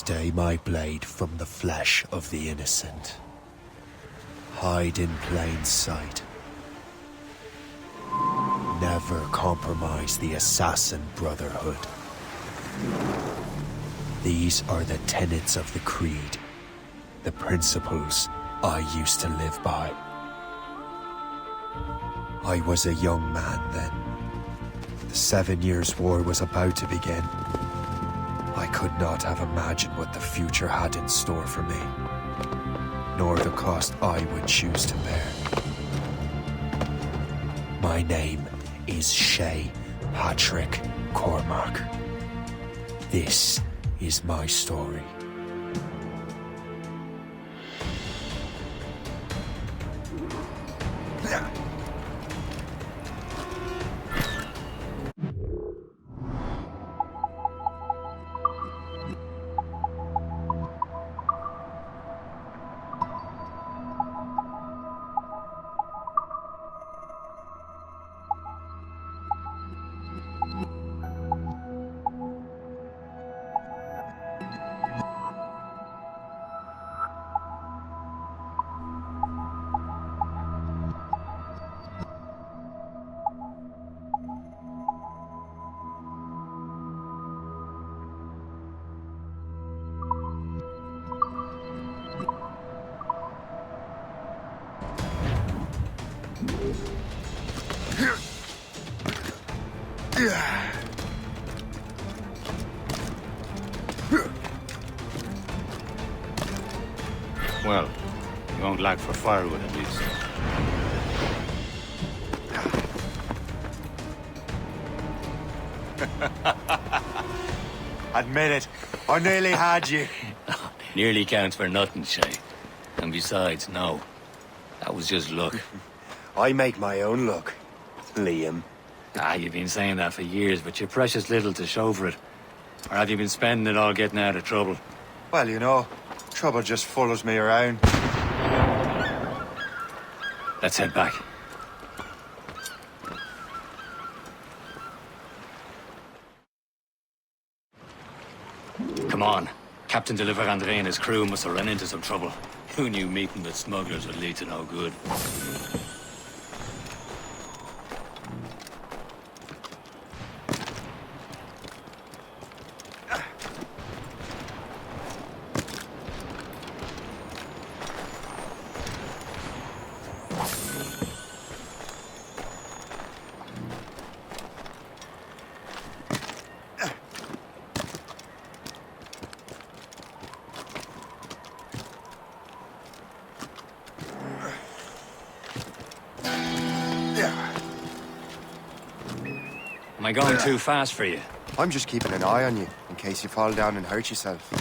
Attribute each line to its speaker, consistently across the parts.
Speaker 1: Stay my blade from the flesh of the innocent. Hide in plain sight. Never compromise the Assassin Brotherhood. These are the tenets of the creed, the principles I used to live by. I was a young man then. The 7 Years' War was about to begin. I could not have imagined what the future had in store for me, nor the cost I would choose to bear. My name is Shay Patrick Cormac. This is my story.
Speaker 2: Well, you won't lack for firewood at least.
Speaker 1: Admit it, I nearly had you.
Speaker 2: Nearly counts for nothing, Shay. And besides, no. That was just luck.
Speaker 1: I make my own luck, Liam.
Speaker 2: You've been saying that for years, but you're precious little to show for it. Or have you been spending it all getting out of trouble?
Speaker 1: Well, you know, trouble just follows me around.
Speaker 2: Let's head back. Come on. Captain de Andre and his crew must have run into some trouble. Who knew meeting with smugglers would lead to no good? Am I going too fast for you?
Speaker 3: I'm just keeping an eye on you, in case you fall down and hurt yourself.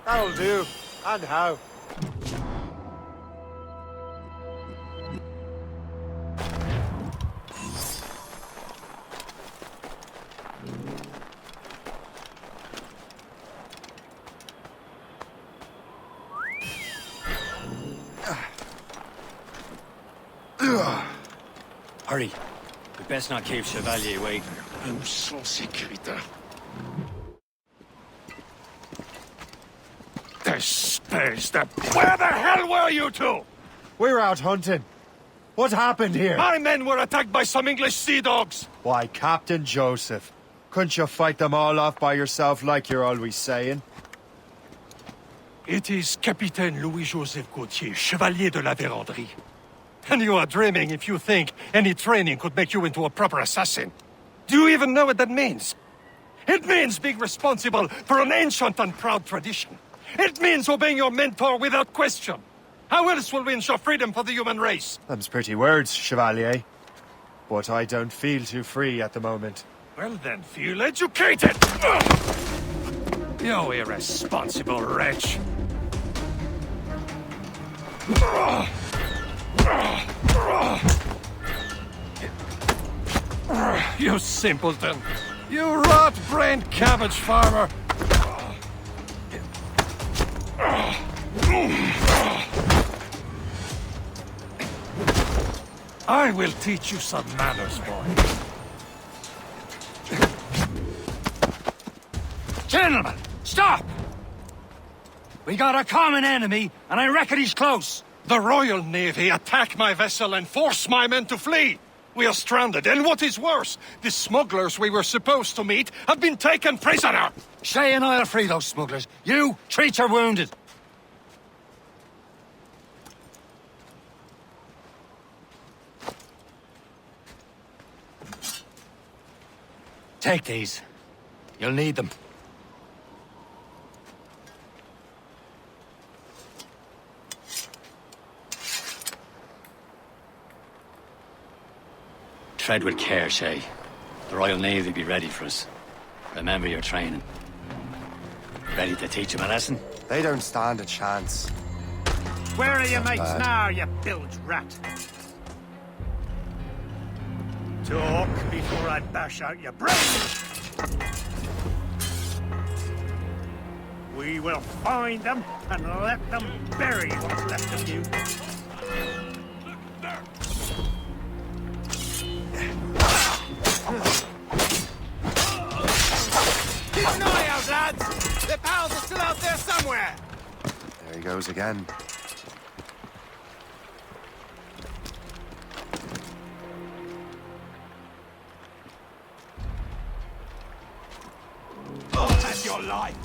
Speaker 1: That'll do. And how?
Speaker 2: Hurry. We best not keep Chevalier waiting.
Speaker 4: Nous sommes sécuritaires. Where the hell were you two?
Speaker 1: We're out hunting. What happened here?
Speaker 4: My men were attacked by some English sea dogs.
Speaker 1: Why, Captain Joseph. Couldn't you fight them all off by yourself like you're always saying?
Speaker 4: It is Capitaine Louis-Joseph Gauthier, Chevalier de la Vérendrye. And you are dreaming if you think any training could make you into a proper assassin. Do you even know what that means? It means being responsible for an ancient and proud tradition. It means obeying your mentor without question. How else will we ensure freedom for the human race?
Speaker 1: Them's pretty words, Chevalier. But I don't feel too free at the moment.
Speaker 4: Well then, feel educated! You irresponsible wretch! You simpleton! You rot-brained cabbage farmer! I will teach you some manners, boy.
Speaker 2: Gentlemen, stop! We got a common enemy, and I reckon he's close.
Speaker 4: The Royal Navy attack my vessel and force my men to flee. We are stranded, and what is worse, the smugglers we were supposed to meet have been taken prisoner.
Speaker 2: Shay and I'll free those smugglers. You, treat your wounded. Take these. You'll need them. Tread with care, Shay. The Royal Navy be ready for us. Remember your training. Ready to teach them a lesson?
Speaker 3: They don't stand a chance.
Speaker 5: Where are your
Speaker 3: Not
Speaker 5: mates
Speaker 3: bad.
Speaker 5: now, you bilge rat? Talk before I bash out your brains! We will find them and let them bury what's left of you.
Speaker 6: Keep an eye out, lads! Their pals are still out there somewhere!
Speaker 3: There he goes again.
Speaker 6: Oh, that's your life!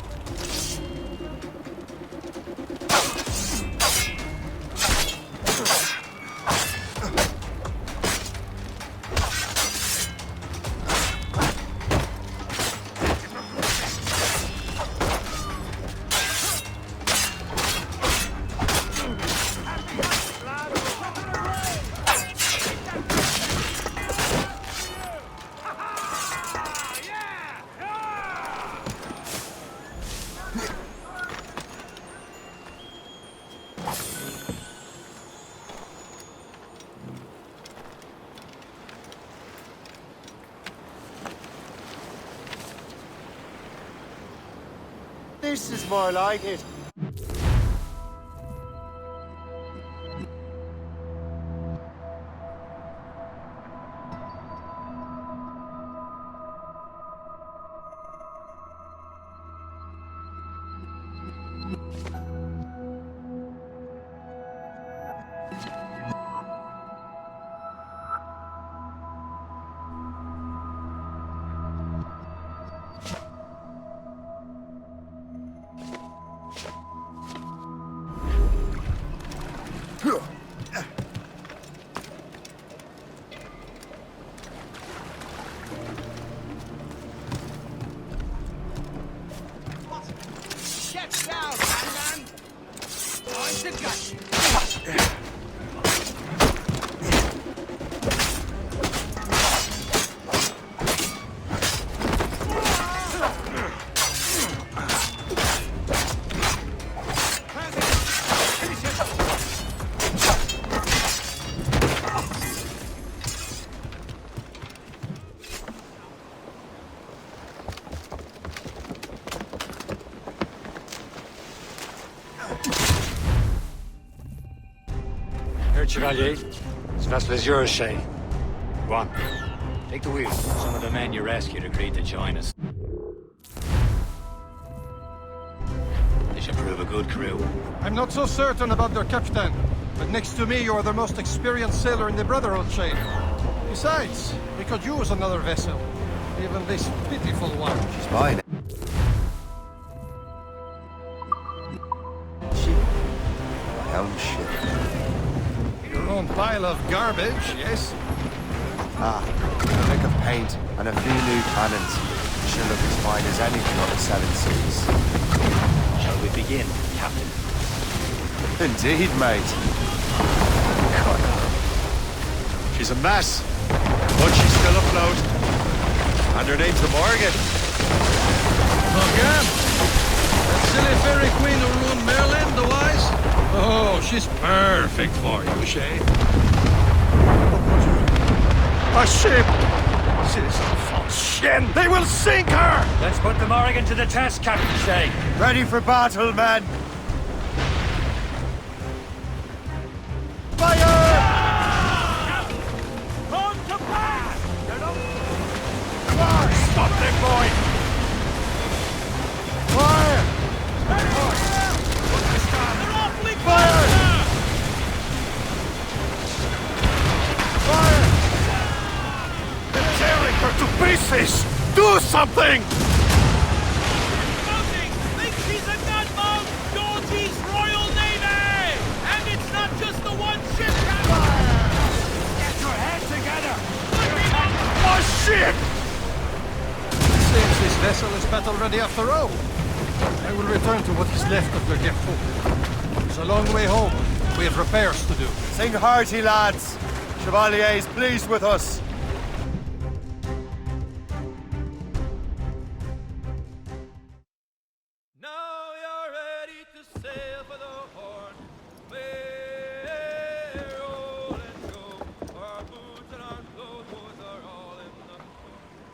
Speaker 3: This is more like it.
Speaker 6: Get down, man! Time to gut you!
Speaker 2: Chevalier, this vessel is yours, Shay. Go on. Take the wheel. Some of the men you rescued agreed to join us. They should prove a good crew.
Speaker 4: I'm not so certain about their captain, but next to me you are the most experienced sailor in the Brotherhood chain. Besides, we could use another vessel. Even this pitiful one.
Speaker 3: She's mine. My own ship.
Speaker 4: Your own pile of garbage, yes?
Speaker 3: Ah, a lick of paint and a few new cannons. She'll look as fine as anything on the Seven Seas.
Speaker 2: Shall we begin, Captain?
Speaker 3: Indeed, mate.
Speaker 7: She's a mess, but she's still afloat. And her name's the Morgan.
Speaker 4: Again? That silly fairy queen who ruined Merlin, the wise? Oh, she's perfect for you, Shay. A ship! This false Shen! They will sink her!
Speaker 2: Let's put the Morrigan to the test, Captain Shay.
Speaker 3: Ready for battle, men! Fire!
Speaker 5: Run to pass!
Speaker 4: Come on, stop them, boy!
Speaker 3: Fire!
Speaker 6: They're awfully close!
Speaker 3: Fire! Fire!
Speaker 4: They're tearing her to pieces! Do something!
Speaker 6: Voting thinks he's a gunboat! Georgie's Royal Navy! And it's not just the one ship, Captain!
Speaker 5: Get your head together!
Speaker 6: Put him on!
Speaker 4: A ship! Seems this vessel is battle-ready after all. I will return to what is left of their depot. It's a long way home. We have repairs to do.
Speaker 3: Sing hearty, lads. Chevalier is pleased with us.
Speaker 6: Now you're ready to sail for the Horn. We're rolling go. Our boots and our clothes are all in the port.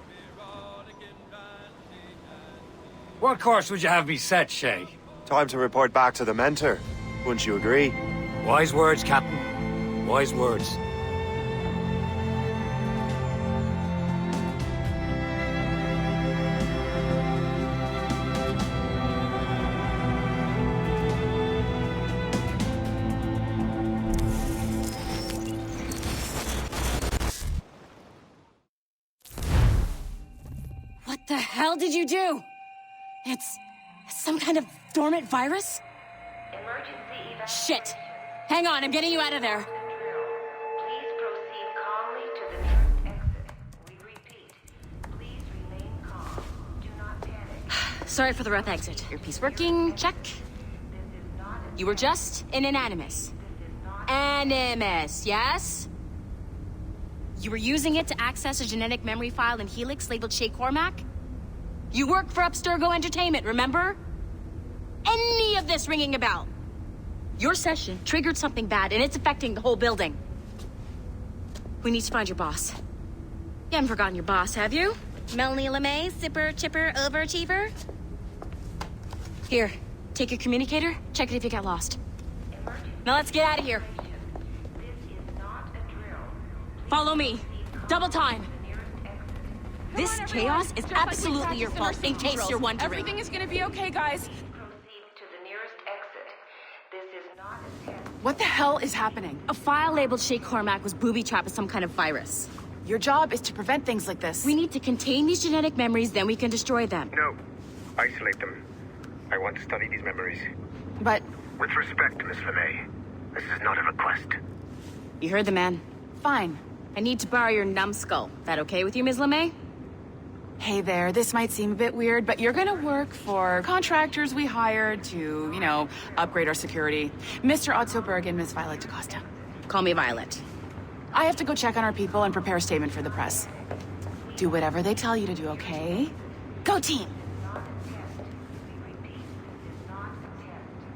Speaker 6: We're rollicking, randy, dandy.
Speaker 2: What course would you have me set, Shay?
Speaker 3: Time to report back to the mentor. Wouldn't you agree?
Speaker 2: Wise words, Captain. Wise words.
Speaker 8: What the hell did you do? It's some kind of dormant virus? Shit! Hang on, I'm getting you out of there.
Speaker 9: Please proceed calmly to the nearest exit. We repeat, please remain calm. Do not panic.
Speaker 8: Sorry for the rough exit. Earpiece working, check.
Speaker 9: This is not a
Speaker 8: You were just an animus. Animus, yes? You were using it to access a genetic memory file in Helix labeled Shay Cormac? You work for Abstergo Entertainment, remember? Any of this ringing a bell? Your session triggered something bad, and it's affecting the whole building. We need to find your boss. You haven't forgotten your boss, have you? Melanie LeMay, zipper, chipper, overachiever? Here, take your communicator, check it if you got lost. Now let's get out of here.
Speaker 9: This is not a drill.
Speaker 8: Follow me. Double time. This chaos is
Speaker 10: Just like we
Speaker 8: absolutely
Speaker 10: practiced
Speaker 8: your
Speaker 10: in our
Speaker 8: fault, in
Speaker 10: safety
Speaker 8: case
Speaker 10: drills.
Speaker 8: you're wondering.
Speaker 10: Everything is gonna be okay, guys.
Speaker 9: Proceed to the nearest exit. This is not a test.
Speaker 10: What the hell is happening?
Speaker 8: A file labeled Shay Cormac was booby-trapped with some kind of virus.
Speaker 10: Your job is to prevent things like this.
Speaker 8: We need to contain these genetic memories, then we can destroy them.
Speaker 11: No. Isolate them. I want to study these memories.
Speaker 10: But
Speaker 11: With respect, Miss LeMay, this is not a request.
Speaker 8: You heard the man.
Speaker 10: fine.
Speaker 8: I need to borrow your numbskull. That okay with you, Ms. LeMay?
Speaker 10: Hey there, this might seem a bit weird, but you're gonna work for contractors we hired to, upgrade our security. Mr. Otto Berg and Ms. Violet DaCosta.
Speaker 8: Call me Violet.
Speaker 10: I have to go check on our people and prepare a statement for the press. Do whatever they tell you to do, okay? Go team!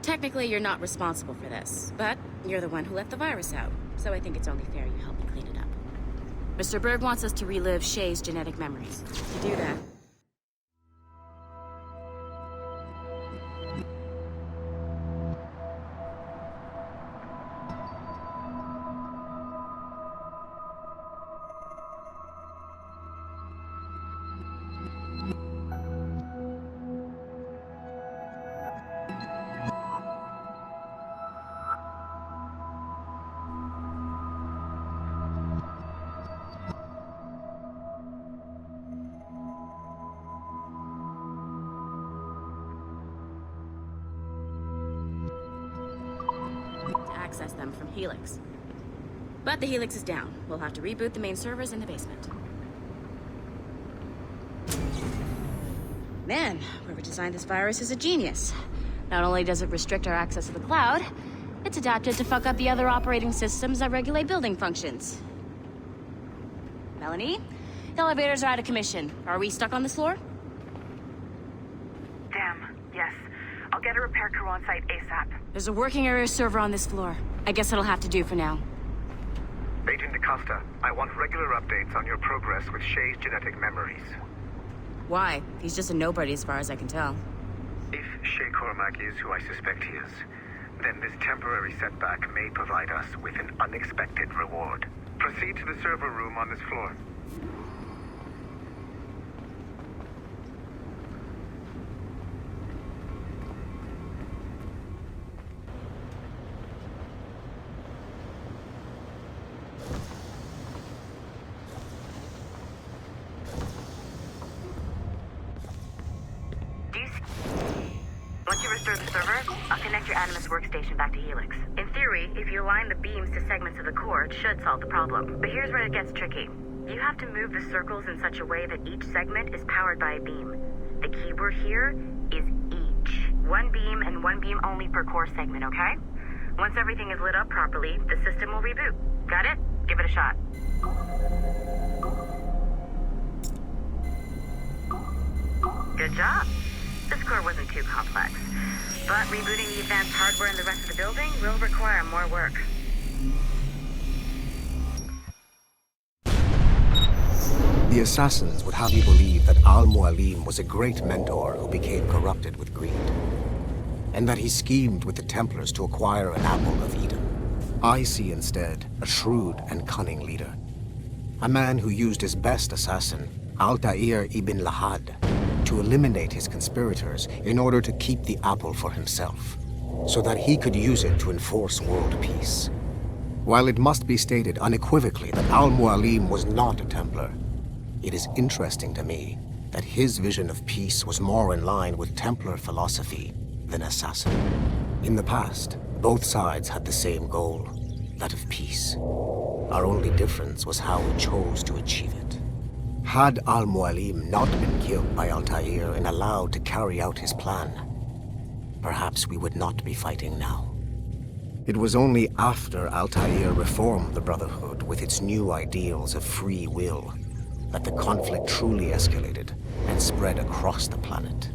Speaker 8: Technically, you're not responsible for this, but you're the one who let the virus out, so I think it's only fair you help me clean it up. Mr. Berg wants us to relive Shay's genetic memories. To do that, access them from Helix. But the Helix is down. We'll have to reboot the main servers in the basement. Man, whoever designed this virus is a genius. Not only does it restrict our access to the cloud, it's adapted to fuck up the other operating systems that regulate building functions. Melanie? The elevators are out of commission. Are we stuck on this floor?
Speaker 9: Damn, yes. I'll get
Speaker 10: Get a repair crew on site ASAP.
Speaker 8: There's a working area server on this floor. I guess it'll have to do for now.
Speaker 11: Agent DaCosta, I want regular updates on your progress with Shay's genetic memories.
Speaker 8: Why? He's just a nobody as far as I can tell.
Speaker 11: If Shay Cormac is who I suspect he is, then this temporary setback may provide us with an unexpected reward. Proceed to the server room on this floor.
Speaker 12: Once you restore the server, I'll connect your Animus workstation back to Helix. In theory, if you align the beams to segments of the core, it should solve the problem. But here's where it gets tricky. You have to move the circles in such a way that each segment is powered by a beam. The keyword here is each. One beam and one beam only per core segment, okay? Once everything is lit up properly, the system will reboot. Got it? Give it a shot. Good job. This core wasn't too complex, but rebooting the advanced hardware in the rest of the building will require more work.
Speaker 13: The assassins would have you believe that Al-Mualim was a great mentor who became corrupted with greed, and that he schemed with the Templars to acquire an apple of Eden. I see instead a shrewd and cunning leader, a man who used his best assassin, Altair ibn Lahad, to eliminate his conspirators in order to keep the apple for himself, so that he could use it to enforce world peace. While it must be stated unequivocally that Al-Mualim was not a Templar, it is interesting to me that his vision of peace was more in line with Templar philosophy than assassin. In the past, both sides had the same goal, that of peace. Our only difference was how we chose to achieve it. Had Al-Mualim not been killed by Altair and allowed to carry out his plan, perhaps we would not be fighting now. It was only after Altair reformed the Brotherhood with its new ideals of free will that the conflict truly escalated and spread across the planet.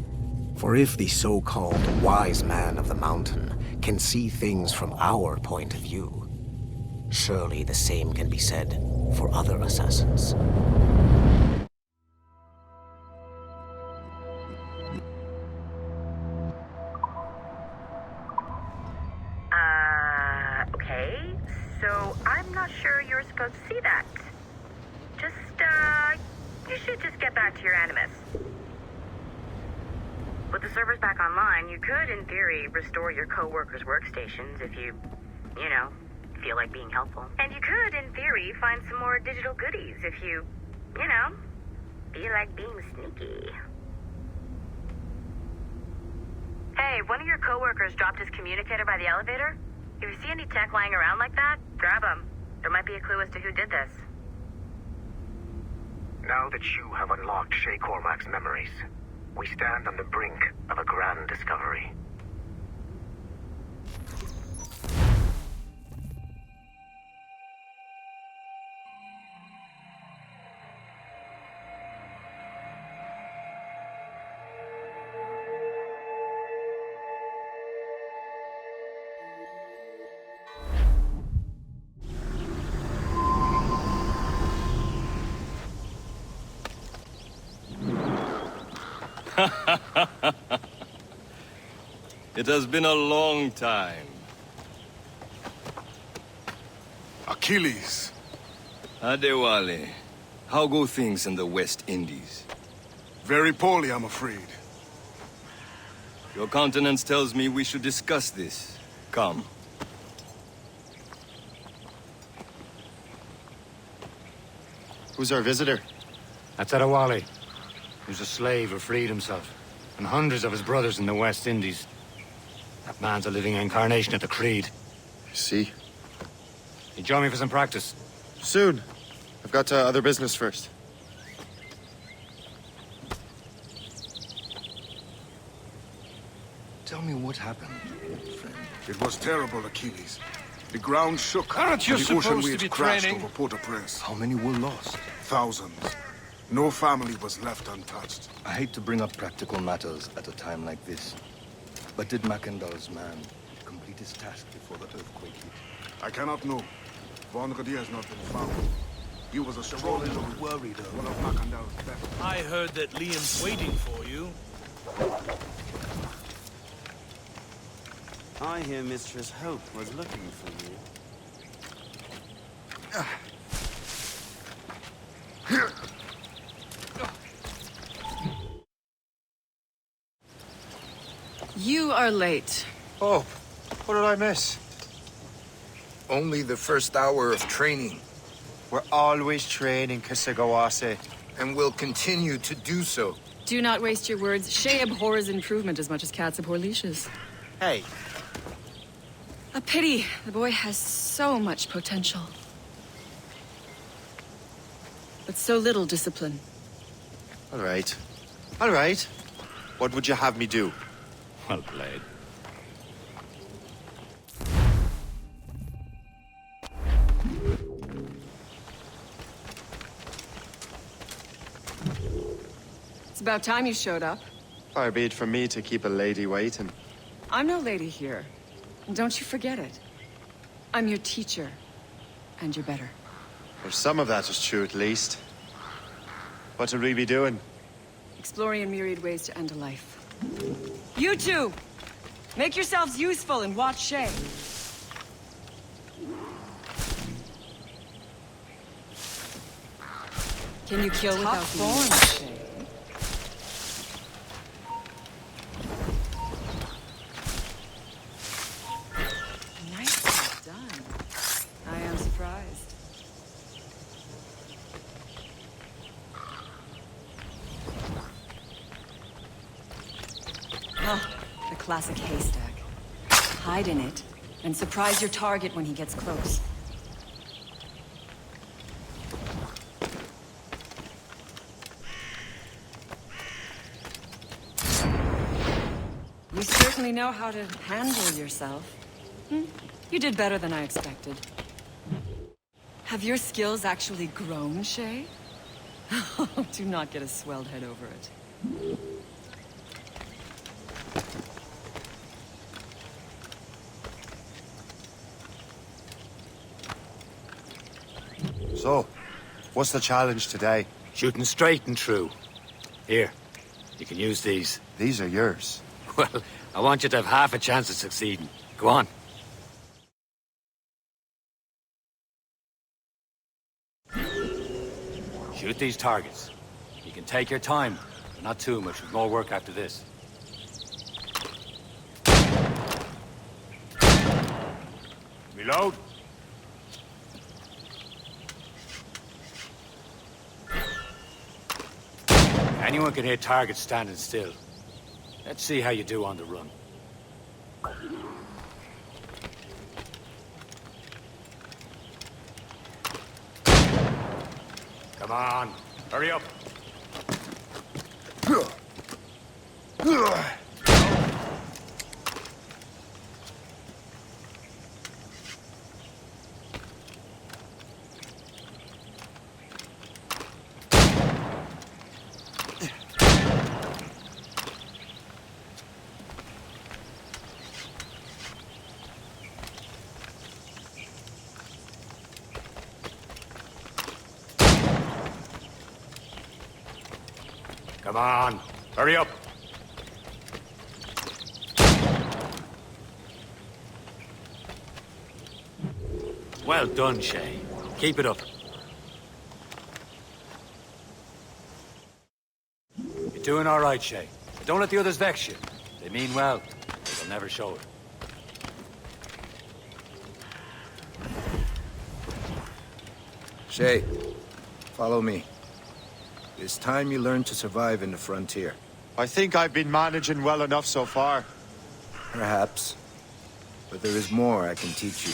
Speaker 13: For if the so-called wise man of the mountain can see things from our point of view, surely the same can be said for other assassins.
Speaker 12: Okay, so I'm not sure you're supposed to see that. You should just get back to your Animus. With the servers back online, you could, in theory, restore your co-workers' workstations if you feel like being helpful. And you could, in theory, find some more digital goodies if you feel like being sneaky. Hey, one of your co-workers dropped his communicator by the elevator. If you see any tech lying around like that, grab them. There might be a clue as to who did this.
Speaker 11: Now that you have unlocked Shay Cormac's memories, we stand on the brink of a grand discovery.
Speaker 6: It has been a long time.
Speaker 14: Achilles.
Speaker 6: Adewale, how go things in the West Indies?
Speaker 14: Very poorly, I'm afraid.
Speaker 6: Your countenance tells me we should discuss this. Come.
Speaker 3: Who's our visitor?
Speaker 15: That's Adewale. He was a slave who freed himself, and hundreds of his brothers in the West Indies. That man's a living incarnation of the Creed.
Speaker 3: You see?
Speaker 15: You join me for some practice?
Speaker 3: Soon. I've got other business first.
Speaker 6: Tell me what happened, friend.
Speaker 14: It was terrible, Achilles. The ground shook.
Speaker 4: Aren't you
Speaker 14: and the ocean
Speaker 4: supposed to
Speaker 14: waves
Speaker 4: be
Speaker 14: crashed
Speaker 4: training?
Speaker 14: over Port-au-Prince.
Speaker 6: How many were lost?
Speaker 14: Thousands. No family was left untouched.
Speaker 6: I hate to bring up practical matters at a time like this.
Speaker 16: But did Mackendall's man complete his task before the earthquake hit?
Speaker 14: I cannot know. Von Radier has not been found. He was a strong
Speaker 16: worried.
Speaker 14: one of Mackendall's best.
Speaker 17: I heard that Liam's waiting for you.
Speaker 18: I hear Mistress Hope was looking for you.
Speaker 10: You are late.
Speaker 1: Oh, what did I miss?
Speaker 19: Only the first hour of training.
Speaker 3: We're always training, Kasagawase.
Speaker 19: And will continue to do so.
Speaker 10: Do not waste your words. Shay abhors improvement as much as cats abhor leashes.
Speaker 3: Hey.
Speaker 10: A pity. The boy has so much potential. But so little discipline.
Speaker 3: All right. All right. What would you have me do?
Speaker 2: Well played.
Speaker 10: It's about time you showed up.
Speaker 3: Far be it from me to keep a lady waiting.
Speaker 10: I'm no lady here. And don't you forget it. I'm your teacher. And you're better.
Speaker 3: Well, some of that is true, at least. What would we be doing?
Speaker 10: Exploring a myriad ways to end a life. You two! Make yourselves useful and watch Shay. Can you kill without form, Shay? Nicely done. I am surprised. Oh, the classic haystack. Hide in it, and surprise your target when he gets close. You certainly know how to handle yourself. You did better than I expected. Have your skills actually grown, Shay? Do not get a swelled head over it.
Speaker 3: So, what's the challenge today?
Speaker 15: Shooting straight and true. Here, you can use these.
Speaker 3: These are yours.
Speaker 15: Well, I want you to have half a chance of succeeding. Go on. Shoot these targets. You can take your time, but not too much. There's more work after this. Reload. Anyone can hit targets standing still. Let's see how you do on the run. Come on, hurry up. Come on, hurry up. Well done, Shay. Keep it up. You're doing all right, Shay. But don't let the others vex you. They mean well, but they'll never show it.
Speaker 19: Shay, follow me. It's time you learn to survive in the frontier.
Speaker 3: I think I've been managing well enough so far.
Speaker 19: Perhaps. But there is more I can teach you.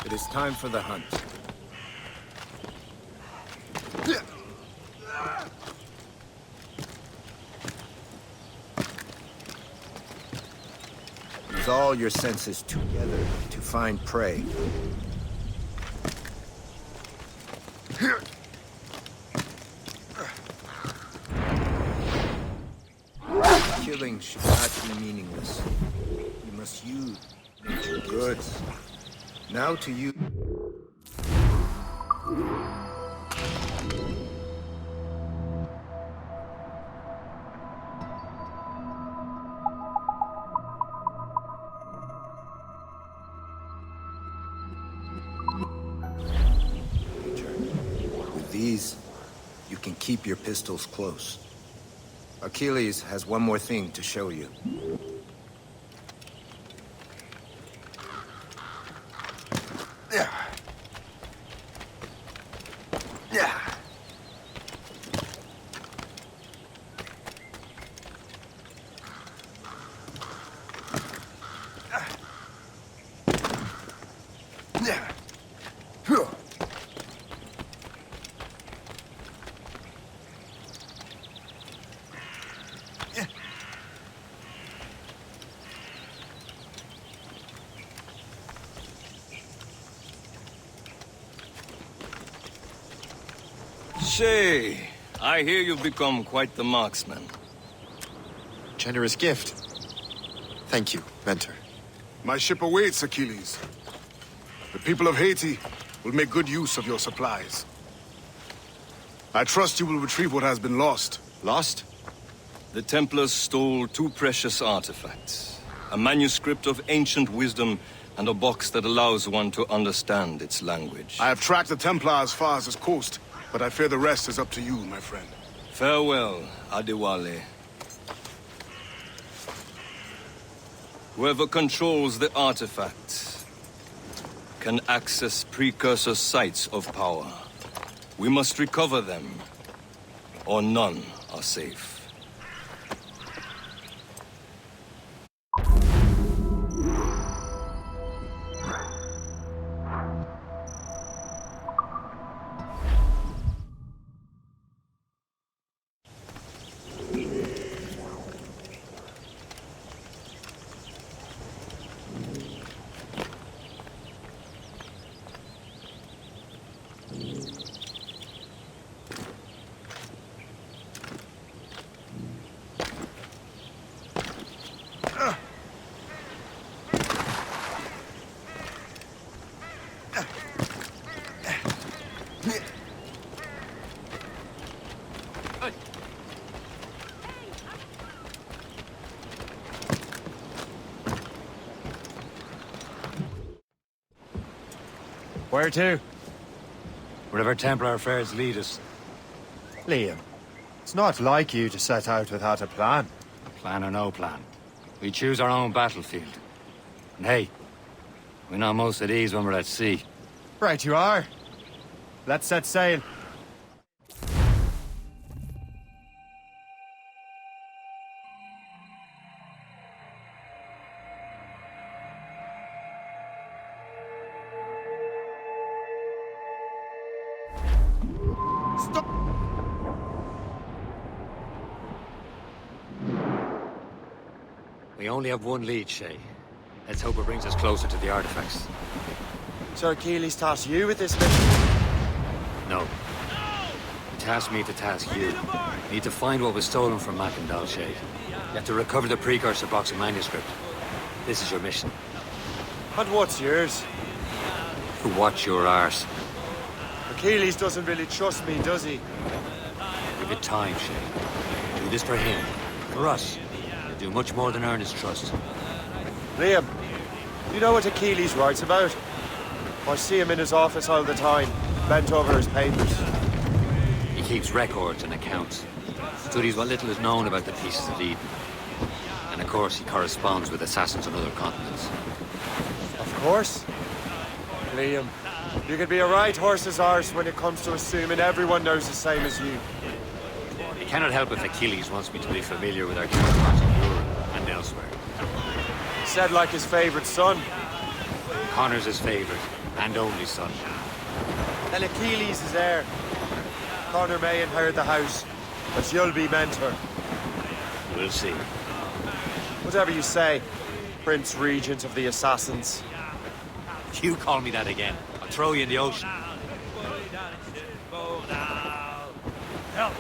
Speaker 19: It is time for the hunt. Use all your senses together to find prey. Killing should not be meaningless. You must use nature. Good. Now to you. With these, you can keep your pistols close. Achilles has one more thing to show you. Yeah. Yeah. Yeah.
Speaker 20: Shay, I hear you've become quite the marksman.
Speaker 7: Generous gift. Thank you, Mentor.
Speaker 14: My ship awaits, Achilles. The people of Haiti will make good use of your supplies. I trust you will retrieve what has been lost.
Speaker 7: Lost?
Speaker 20: The Templars stole 2 precious artifacts. A manuscript of ancient wisdom and a box that allows one to understand its language.
Speaker 14: I have tracked the Templar as far as this coast, but I fear the rest is up to you, my friend.
Speaker 20: Farewell, Adewale. Whoever controls the artifacts can access precursor sites of power. We must recover them, or none are safe.
Speaker 15: Where to? Wherever Templar affairs lead us.
Speaker 3: Liam, it's not like you to set out without a plan.
Speaker 15: Plan or no plan. We choose our own battlefield. And hey, we know most at ease when we're at sea.
Speaker 3: Right you are. Let's set sail.
Speaker 15: We only have one lead, Shay. Let's hope it brings us closer to the artifacts.
Speaker 3: So Achilles tasked you with this mission?
Speaker 15: No. He tasked me to task you. We need to find what was stolen from Mackendal, Shay. You have to recover the precursor box of manuscript. This is your mission.
Speaker 3: And what's yours?
Speaker 15: To watch your arse.
Speaker 3: Achilles doesn't really trust me, does he?
Speaker 15: Give it time, Shay. Do this for him. For us. You'll do much more than earn his trust.
Speaker 3: Liam, you know what Achilles writes about? I see him in his office all the time, bent over his papers.
Speaker 15: He keeps records and accounts. Studies what little is known about the pieces of Eden. And of course, he corresponds with assassins on other continents.
Speaker 3: Of course. Liam, you could be a right horse's arse when it comes to assuming everyone knows the same as you.
Speaker 15: He cannot help if Achilles wants me to be familiar with our counterparts in Europe and elsewhere.
Speaker 3: Said like his favorite son.
Speaker 15: Connor's his favorite. And only son.
Speaker 3: Then Achilles is heir. Connor may inherit the house, but you'll be mentor.
Speaker 15: We'll see.
Speaker 3: Whatever you say, Prince Regent of the Assassins.
Speaker 15: You call me that again, I'll throw you in the ocean.
Speaker 5: Help!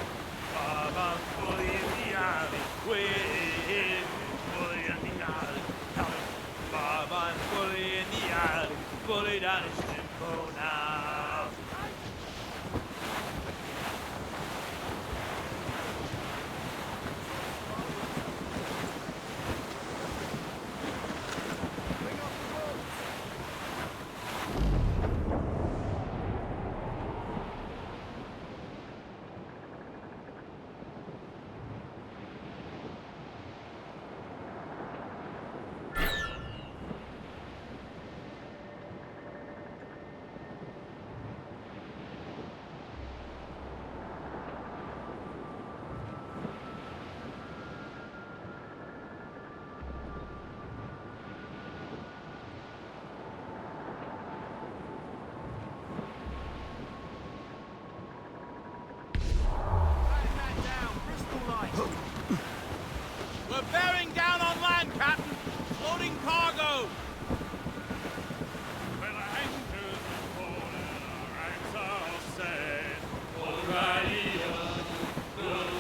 Speaker 6: We're bearing down on land, Captain. Loading cargo.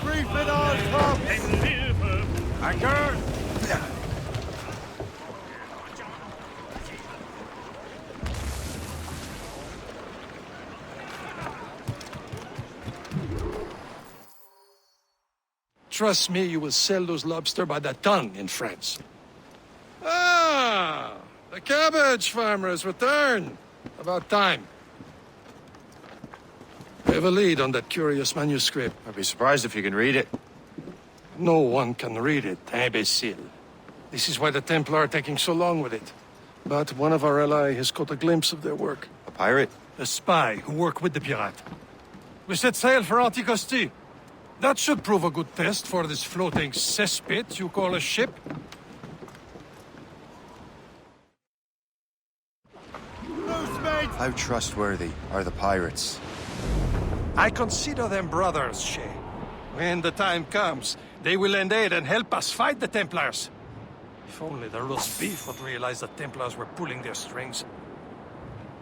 Speaker 3: Brief it all, Tom!
Speaker 5: Anchor!
Speaker 4: Trust me, you will sell those lobster by the ton in France. Ah, the cabbage farmers return. About time. We have a lead on that curious manuscript.
Speaker 7: I'd be surprised if you can read it.
Speaker 4: No one can read it, imbecile. This is why the Templar are taking so long with it. But one of our allies has caught a glimpse of their work.
Speaker 7: A pirate?
Speaker 4: A spy who worked with the pirate. We set sail for Anticosti. That should prove a good test for this floating cesspit you call a ship.
Speaker 1: How trustworthy are the pirates?
Speaker 4: I consider them brothers, Shay. When the time comes, they will lend aid and help us fight the Templars. If only the roast beef would realize the Templars were pulling their strings.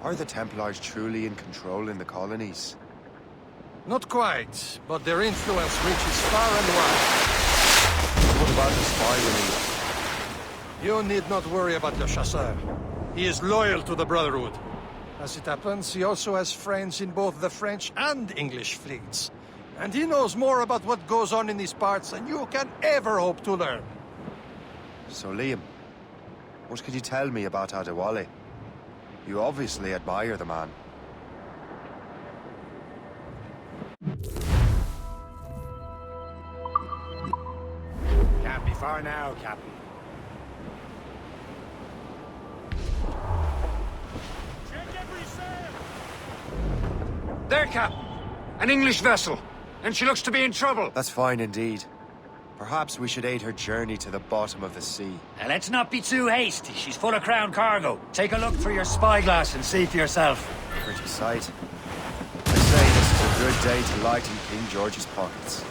Speaker 1: Are the Templars truly in control in the colonies?
Speaker 4: Not quite, but their influence reaches far and wide.
Speaker 1: What about the spy relief?
Speaker 4: You need not worry about Le Chasseur. He is loyal to the Brotherhood. As it happens, he also has friends in both the French and English fleets. And he knows more about what goes on in these parts than you can ever hope to learn.
Speaker 1: So Liam, what could you tell me about Adewale? You obviously admire the man.
Speaker 5: Can't be far now, Captain.
Speaker 15: There, Cap! An English vessel, and she looks to be in trouble.
Speaker 1: That's fine indeed. Perhaps we should aid her journey to the bottom of the sea.
Speaker 15: Now, let's not be too hasty. She's full of crown cargo. Take a look through your spyglass and see for yourself.
Speaker 1: Pretty sight. I say this is a good day to lighten King George's pockets.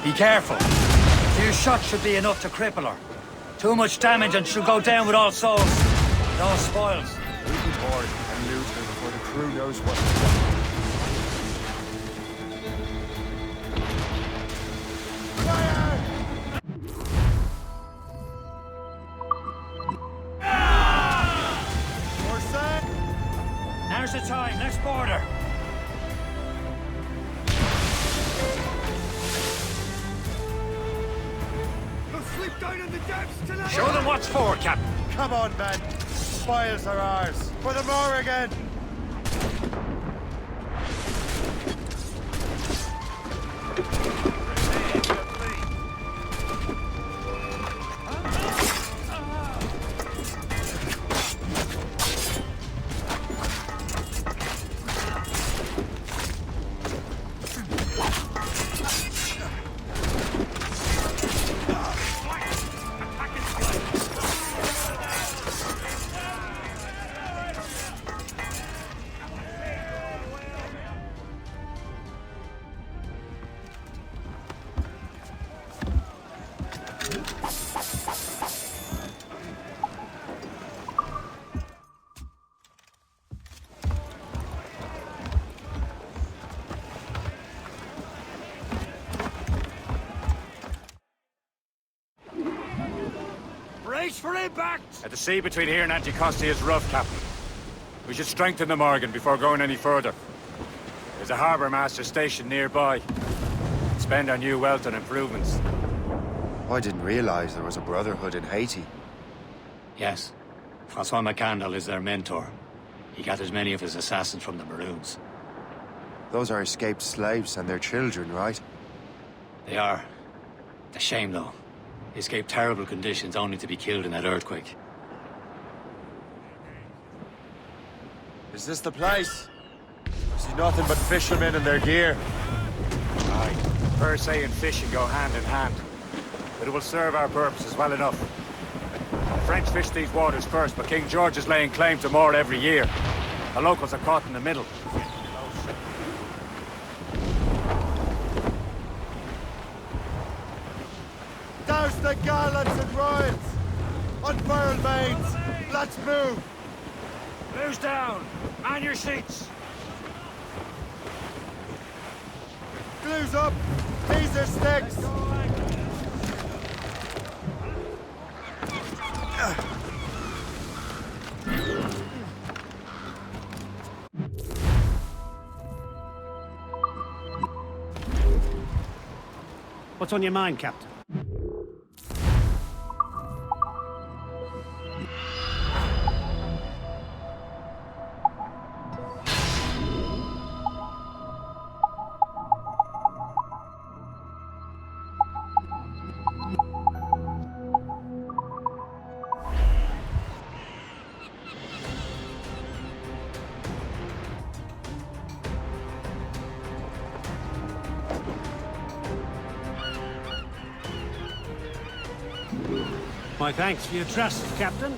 Speaker 15: Be careful. A few shots should be enough to cripple her. Too much damage and she'll go down with all souls. With all spoils.
Speaker 1: We can board and loot her before the crew knows what to do.
Speaker 15: Now's the time. Let's board her.
Speaker 5: They'll sleep down in the depths tonight!
Speaker 15: Show them what's for, Captain.
Speaker 3: Come on, men. Spoils are ours. For the more again.
Speaker 5: forcefully backed!
Speaker 21: At the sea between here and Anticosti is rough, Captain. We should strengthen the Morgan before going any further. There's a harbour master station nearby. Spend our new wealth on improvements.
Speaker 1: I didn't realize there was a brotherhood in Haiti.
Speaker 2: Yes. Francois McCandle is their mentor. He gathers many of his assassins from the Maroons.
Speaker 1: Those are escaped slaves and their children, right?
Speaker 2: They are. A shame, though. They escaped terrible conditions only to be killed in that earthquake.
Speaker 3: Is this the place? I see nothing but fishermen and their gear.
Speaker 21: Aye. Per se and fishing go hand in hand. But it will serve our purposes well enough. The French fish these waters first, but King George is laying claim to more every year. The locals are caught in the middle.
Speaker 3: Douse the gallants and royals! Unfurl mains! Let's move!
Speaker 5: Who's down? Man your seats!
Speaker 3: Glues up! These are sticks!
Speaker 5: What's on your mind, Captain? My thanks for your trust, Captain.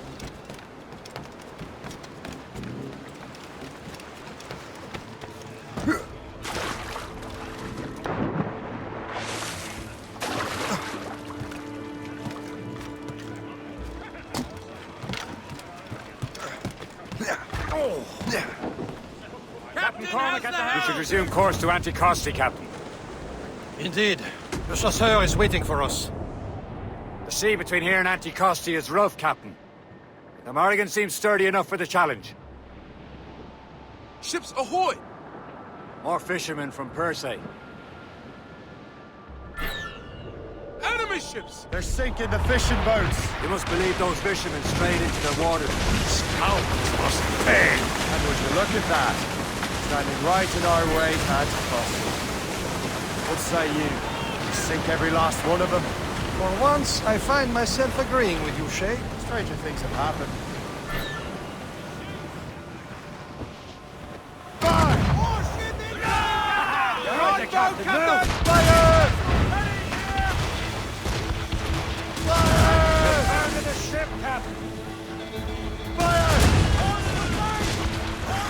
Speaker 21: Captain Cormac at the helm! We should resume course to Anticosti, Captain.
Speaker 4: Indeed. The chasseur is waiting for us.
Speaker 21: The sea between here and Anticosti is rough, Captain. The Morrigan seems sturdy enough for the challenge.
Speaker 6: Ships ahoy!
Speaker 21: More fishermen from Persay.
Speaker 6: Enemy ships!
Speaker 3: They're sinking the fishing boats!
Speaker 21: You must believe those fishermen strayed into the waters.
Speaker 3: Scoundrels must pay! And would you look at that? Standing right in our way to Anticosti. What say you? Sink every last one of them?
Speaker 4: For once, I find myself agreeing with you, Shay.
Speaker 3: Stranger things have happened. Fire!
Speaker 5: Oh, shit, they got!
Speaker 21: You're right, Captain. Move!
Speaker 3: Fire! Fire!
Speaker 21: Burn to the ship, Captain.
Speaker 3: Fire!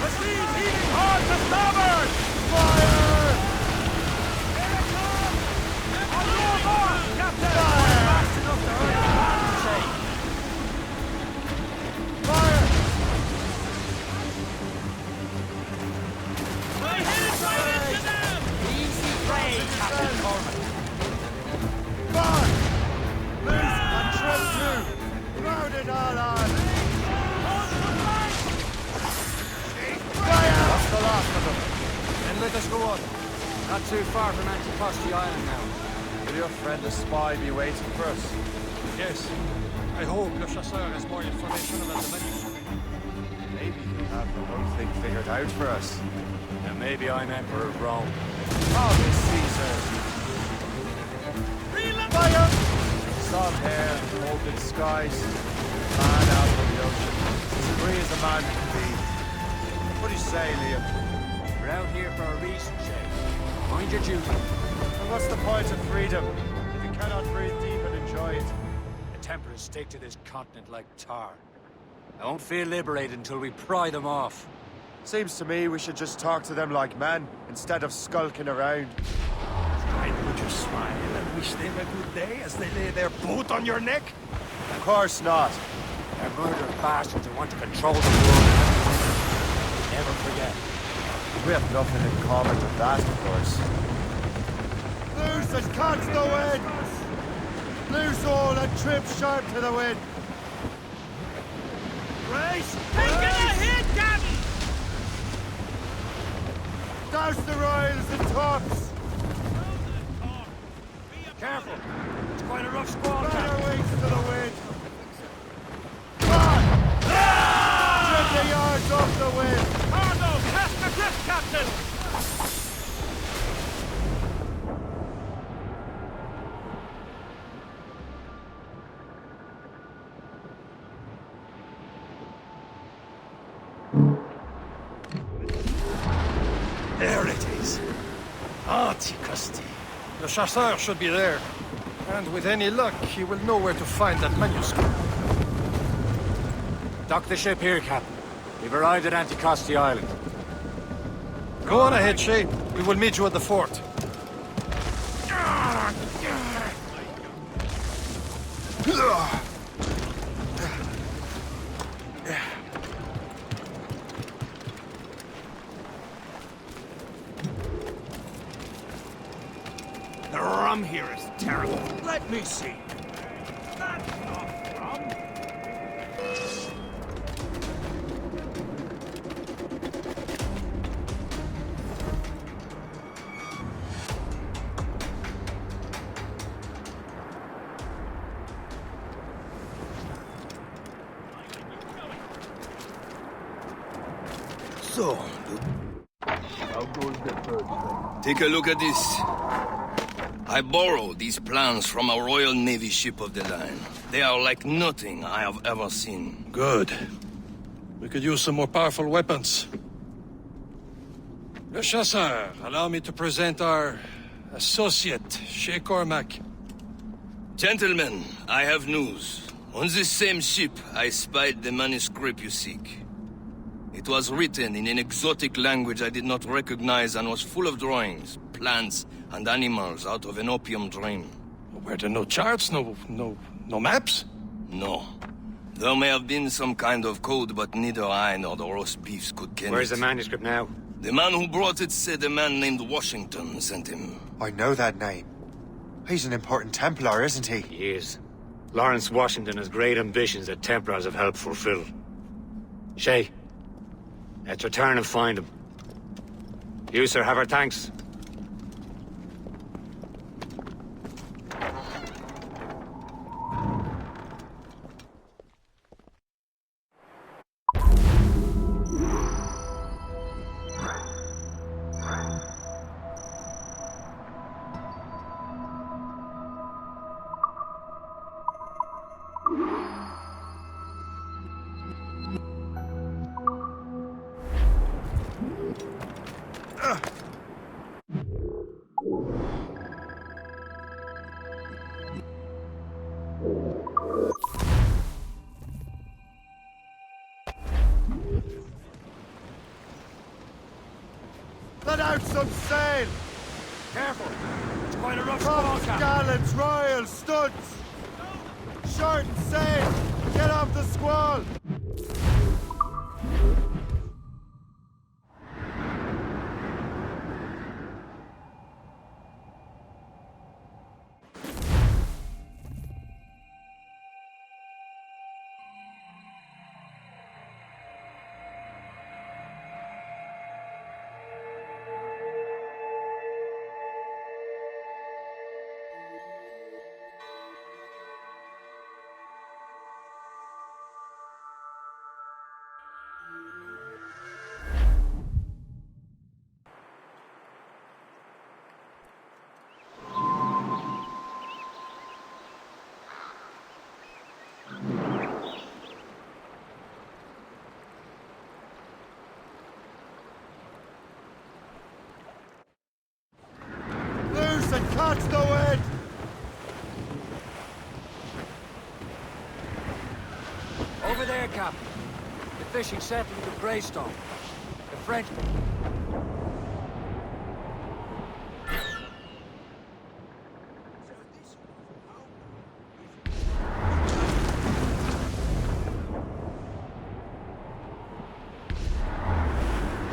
Speaker 5: The sea's heaving hard to starboard!
Speaker 3: Fire!
Speaker 5: Here it comes! On your mark, Captain!
Speaker 3: Fire!
Speaker 5: Fast enough to hurt the shake.
Speaker 3: Fire!
Speaker 5: My hands right into them! Easy prey, Captain Cormac.
Speaker 3: Fire! Loose and trim to! Crowded all on! Fire! That's the last of them.
Speaker 21: Then let us go on. Not too far from Anticosti Island now.
Speaker 3: Will your friend the spy be waiting for us?
Speaker 4: Yes. I hope Le Chasseur has more information about the manuscript.
Speaker 3: Maybe he'll have the whole thing figured out for us.
Speaker 21: And maybe I'm Emperor of Rome.
Speaker 3: August Caesar! Fire! Soft hair, open skies, man out of the ocean. As free as a man can be. What do you say, Liam?
Speaker 21: We're out here for a reason, Shay. Mind your duty.
Speaker 3: And what's the point of freedom if you cannot breathe deep and enjoy it?
Speaker 21: The Templars stick to this continent like tar. I won't feel liberated until we pry them off.
Speaker 3: Seems to me we should just talk to them like men, instead of skulking around.
Speaker 4: I would you smile and wish them a good day as they lay their boot on your neck?
Speaker 3: Of course not.
Speaker 21: They're murderous bastards who want to control the world. Never forget.
Speaker 3: We have nothing in common with that, of course. Loose as cats the wind! Loose all and trim sharp to the wind!
Speaker 5: Race! Taking a hit, Captain!
Speaker 3: Douse the royals and tops!
Speaker 5: Careful! It's quite a rough squall,
Speaker 3: Spread our
Speaker 5: Captain.
Speaker 3: wings to the wind! Come on! Trim the yards off the wind!
Speaker 5: Cargo, cast the grip, Captain!
Speaker 4: There it is. Antiquity. The chasseur should be there. And with any luck, he will know where to find that manuscript.
Speaker 21: Dock the ship here, Captain. We've arrived at Anticosti Island.
Speaker 4: Go on ahead, Shay. We will meet you at the fort.
Speaker 5: The rum here is terrible. Let me see. That's not rum.
Speaker 20: So,
Speaker 16: How goes the first?
Speaker 20: take a look at this. I borrowed these plans from a Royal Navy ship of the line. They are like nothing I have ever seen.
Speaker 4: Good. We could use some more powerful weapons. Le Chasseur, allow me to present our associate, Shay Cormac.
Speaker 20: Gentlemen, I have news. On this same ship, I spied the manuscript you seek. It was written in an exotic language I did not recognize and was full of drawings, plants, and animals out of an opium dream.
Speaker 4: Were there no charts, no maps?
Speaker 20: No. There may have been some kind of code, but neither I nor the roast beefs could ken
Speaker 21: Where's
Speaker 20: it.
Speaker 21: the manuscript now?
Speaker 20: The man who brought it said a man named Washington sent him.
Speaker 9: I know that name. He's an important Templar, isn't he?
Speaker 21: He is. Lawrence Washington has great ambitions that Templars have helped fulfill. Shay, let's return and find him. You, sir, have our thanks.
Speaker 3: Let out some sail!
Speaker 5: Careful! It's quite a rough
Speaker 3: Come,
Speaker 5: squall, Captain.
Speaker 3: gallants, royals, studs! Shorten sail! Get off the squall! Loose and catch the wind!
Speaker 21: Over there, Captain. The fishing settlement of Greystone. The French...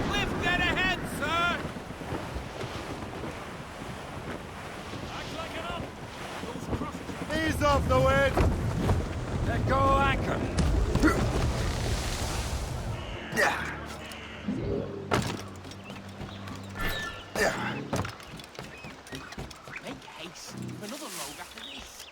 Speaker 5: Cliff, get ahead, sir!
Speaker 3: Ease off the wind!
Speaker 21: Let go anchor.
Speaker 5: Make haste. Another load after this.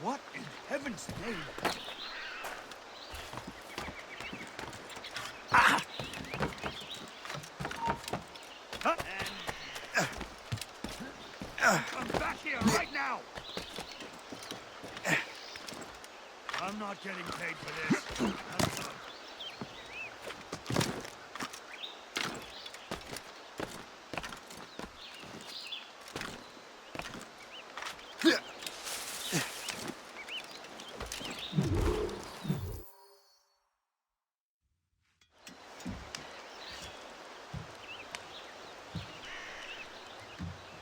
Speaker 5: What in heaven's name? I'm back here right now. I'm not getting paid for this.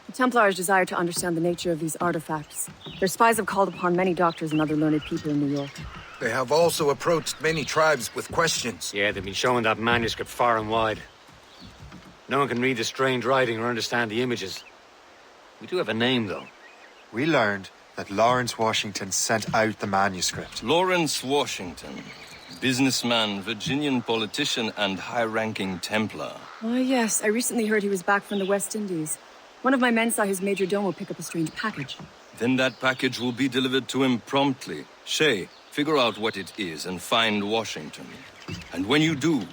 Speaker 10: The Templars desire to understand the nature of these artifacts. Their spies have called upon many doctors and other learned people in New York.
Speaker 19: They have also approached many tribes with questions.
Speaker 15: Yeah, they've been showing that manuscript far and wide. No one can read the strange writing or understand the images. We do have a name, though.
Speaker 9: We learned that Lawrence Washington sent out the manuscript.
Speaker 20: Lawrence Washington. Businessman, Virginian politician, and high-ranking Templar.
Speaker 10: Oh, yes. I recently heard he was back from the West Indies. One of my men saw his major domo pick up a strange package.
Speaker 20: Then that package will be delivered to him promptly. Shay, figure out what it is and find Washington. And when you do,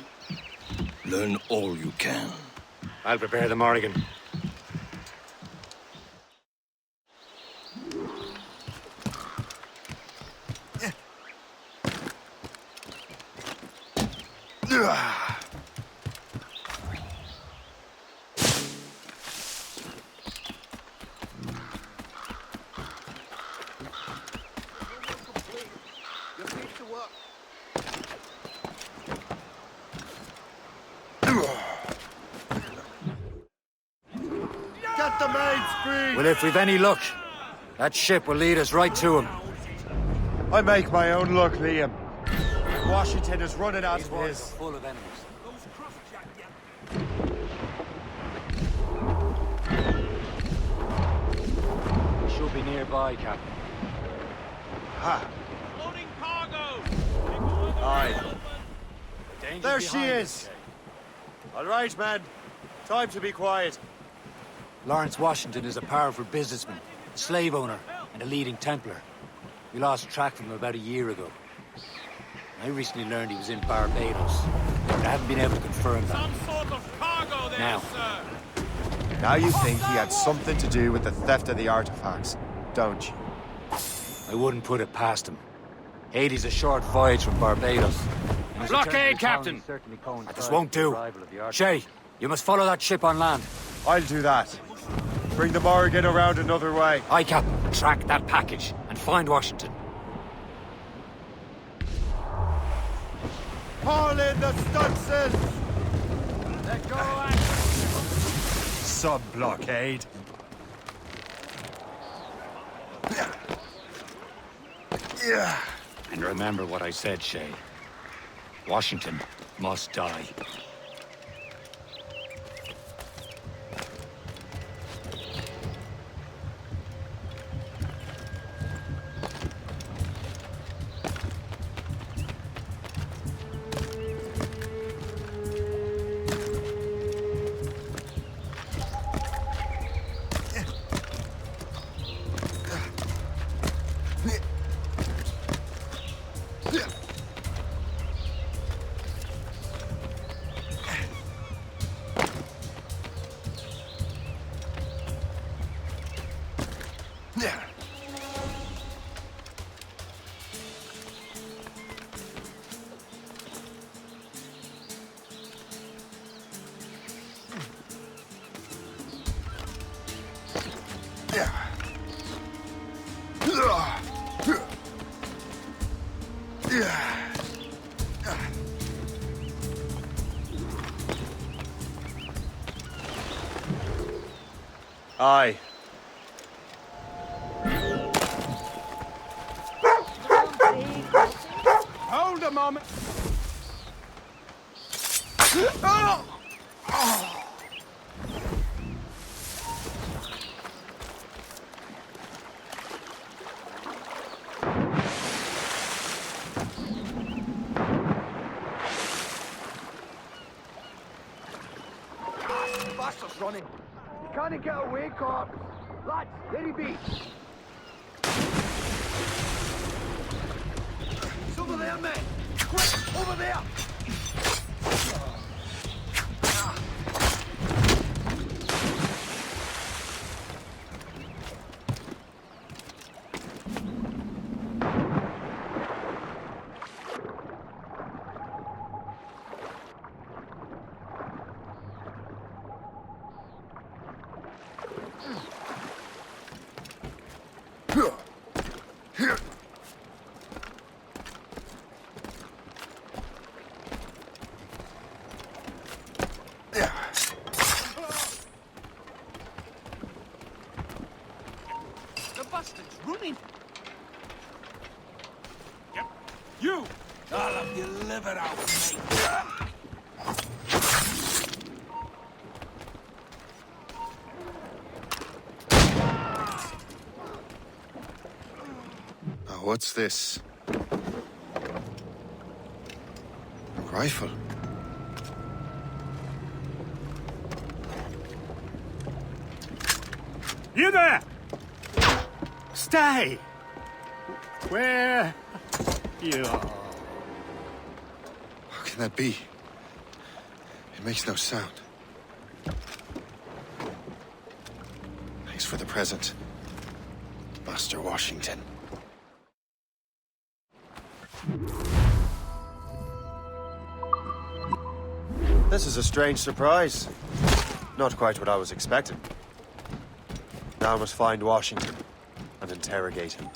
Speaker 20: learn all you can.
Speaker 15: I'll prepare the Morrigan.
Speaker 3: Get the mainspring!
Speaker 21: Well, if we've any luck, that ship will lead us right to him.
Speaker 3: I make my own luck, Liam. Washington is running out of his.
Speaker 21: Full of enemies. Should be nearby, Captain.
Speaker 3: Ha!
Speaker 5: Loading cargo!
Speaker 3: Aye.
Speaker 21: Danger
Speaker 3: There she
Speaker 21: behind
Speaker 3: is!
Speaker 21: us, Shay.
Speaker 3: All right, man. Time to be quiet.
Speaker 21: Lawrence Washington is a powerful businessman, a slave owner, and a leading Templar. We lost track of him about a year ago. I recently learned he was in Barbados, but I haven't been able to confirm that.
Speaker 5: Some sort of cargo there,
Speaker 21: Now.
Speaker 5: sir.
Speaker 9: Now you think he had something to do with the theft of the artifacts, don't you?
Speaker 21: I wouldn't put it past him. Haiti's a short voyage from Barbados. and his return to
Speaker 15: Blockade,
Speaker 21: the colony
Speaker 15: Captain!
Speaker 21: certainly coincides This won't do. Shay, you must follow that ship on land.
Speaker 3: I'll do that. Bring the Morrigan around another way.
Speaker 21: Aye, Captain. Track that package and find Washington.
Speaker 3: Haul in the stunsail!
Speaker 5: Let go, and
Speaker 4: Sub-blockade.
Speaker 9: Yeah.
Speaker 15: And remember what I said, Shay. Washington must die.
Speaker 9: Aye.
Speaker 3: Hold a moment.
Speaker 8: The bastard's running. You can't get away, corpse. Lads, let he be. It's over there, man. Quick, over there.
Speaker 3: The bastard's running. Yep. You! I'll have your liver out, mate.
Speaker 7: Now, what's this? A rifle.
Speaker 5: You there! Stay! Where you are?
Speaker 7: How can that be? It makes no sound. Thanks for the present, Master Washington.
Speaker 9: This is a strange surprise. Not quite what I was expecting. Now I must find Washington and interrogate him.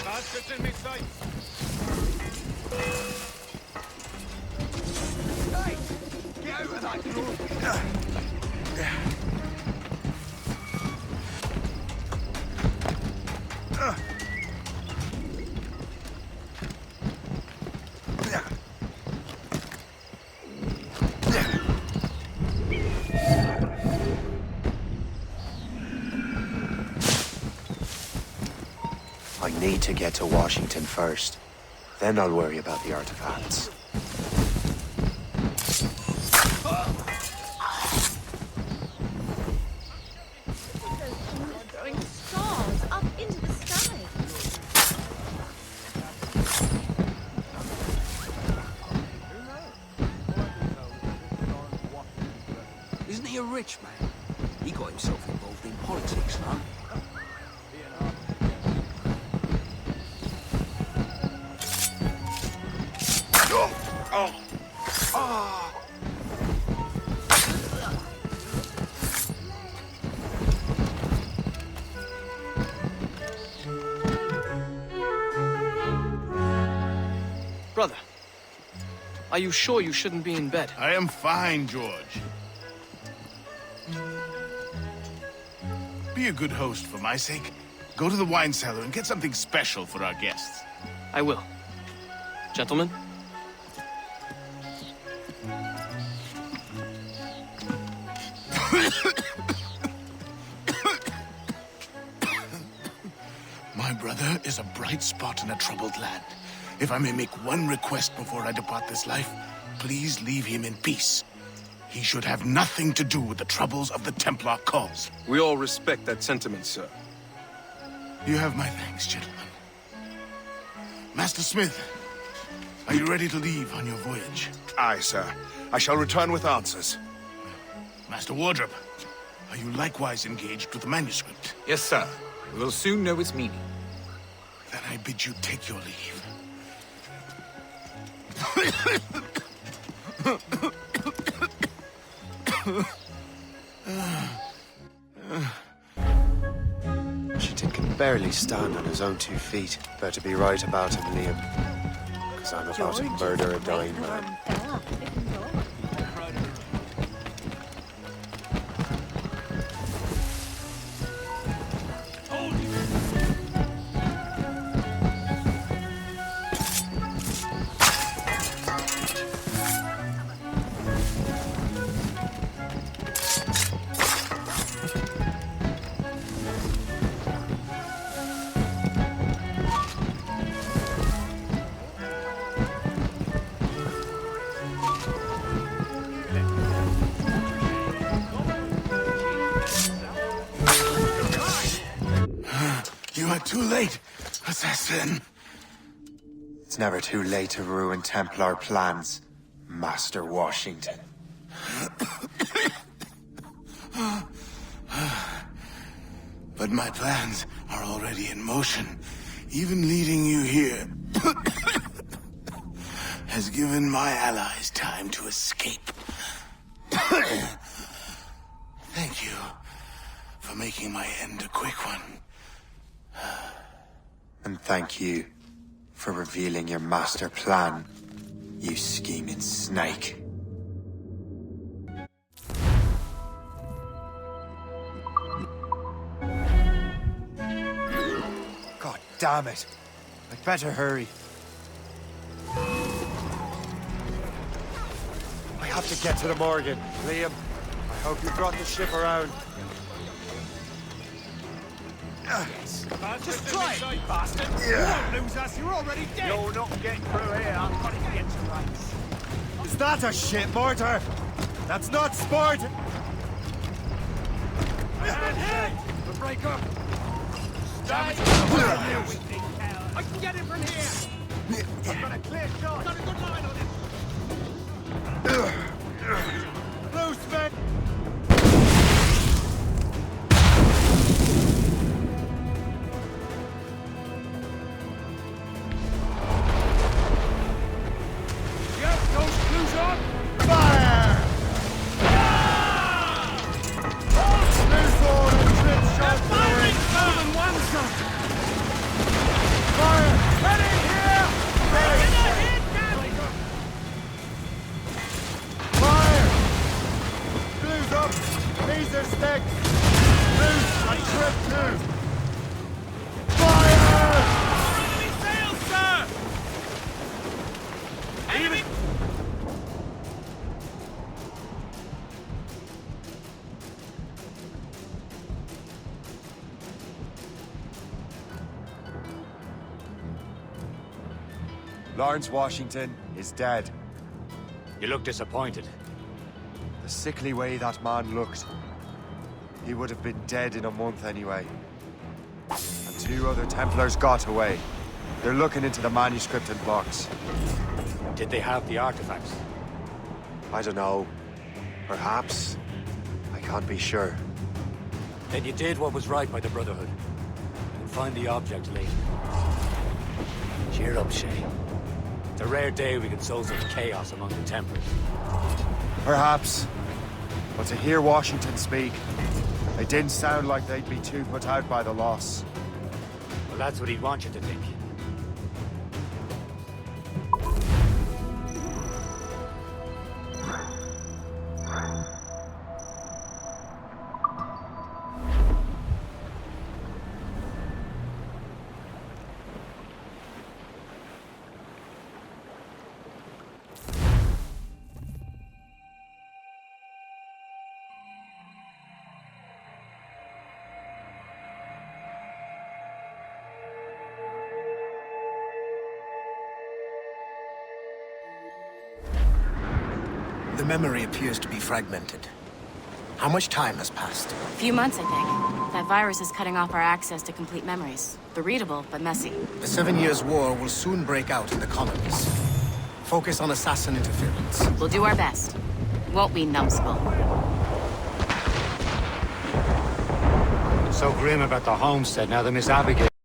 Speaker 3: Bastards in me sight. Hey! Get out of that grove!
Speaker 1: I need to get to Washington first. Then I'll worry about the artifacts.
Speaker 22: Throwing stars up into the sky.
Speaker 8: Isn't he a rich man? He got himself involved in politics, huh?
Speaker 23: Brother, are you sure you shouldn't be in bed?
Speaker 5: I am fine, George. Be a good host for my sake. Go to the wine cellar and get something special for our guests.
Speaker 23: I will. Gentlemen?
Speaker 5: My
Speaker 11: brother is a bright spot in a troubled land. If I may make one request before I depart this life, please leave him in peace. He should have nothing to do with the troubles of the Templar cause.
Speaker 12: We all respect that sentiment, sir.
Speaker 11: You have my thanks, gentlemen. Master Smith, are you ready to leave on your voyage?
Speaker 14: Aye, sir. I shall return with answers.
Speaker 11: Master Wardrop, are you likewise engaged with the manuscript?
Speaker 13: Yes, sir. We will soon know its meaning.
Speaker 11: Then I bid you take your leave.
Speaker 9: Washington can barely stand on his own 2 feet. Better be right about him, Liam. Because I'm about to murder a dying man.
Speaker 11: You are too late, assassin.
Speaker 9: It's never too late to ruin Templar plans, Master Washington.
Speaker 11: But my plans are already in motion. Even leading you here has given my allies time to escape. Thank you for making my end a quick one.
Speaker 9: And thank you for revealing your master plan, you scheming snake. God damn it. I'd better hurry.
Speaker 3: I have to get to the Morgan. Liam, I hope you brought the ship around.
Speaker 5: Yes. Just try it, you bastard! You won't lose us, you're already dead! You're not getting through here, I've got to get to rights.
Speaker 3: Is that a ship mortar? That's not sport!
Speaker 5: The break up! Stay! I can get him from here! I've got a clear shot! Got a good line on him! Loose, men!
Speaker 3: Lawrence Washington is dead.
Speaker 15: You look disappointed.
Speaker 3: The sickly way that man looked. He would have been dead in a month anyway. And 2 other Templars got away. They're looking into the manuscript and box.
Speaker 15: Did they have the artifacts?
Speaker 3: I don't know. Perhaps. I can't be sure.
Speaker 15: Then you did what was right by the Brotherhood. You'll find the object later. Cheer up, Shay. It's a rare day we can sow some chaos among the Templars.
Speaker 3: Perhaps. But to hear Washington speak, it didn't sound like they'd be too put out by the loss.
Speaker 15: Well, that's what he'd want you to think.
Speaker 2: The memory appears to be fragmented. How much time has passed?
Speaker 17: A few months, I think. That virus is cutting off our access to complete memories. They're readable, but messy.
Speaker 2: The 7 Years' War will soon break out in the colonies. Focus on assassin interference.
Speaker 17: We'll do our best. Won't we, numbskull?
Speaker 21: So grim about the homestead now that Miss Abigail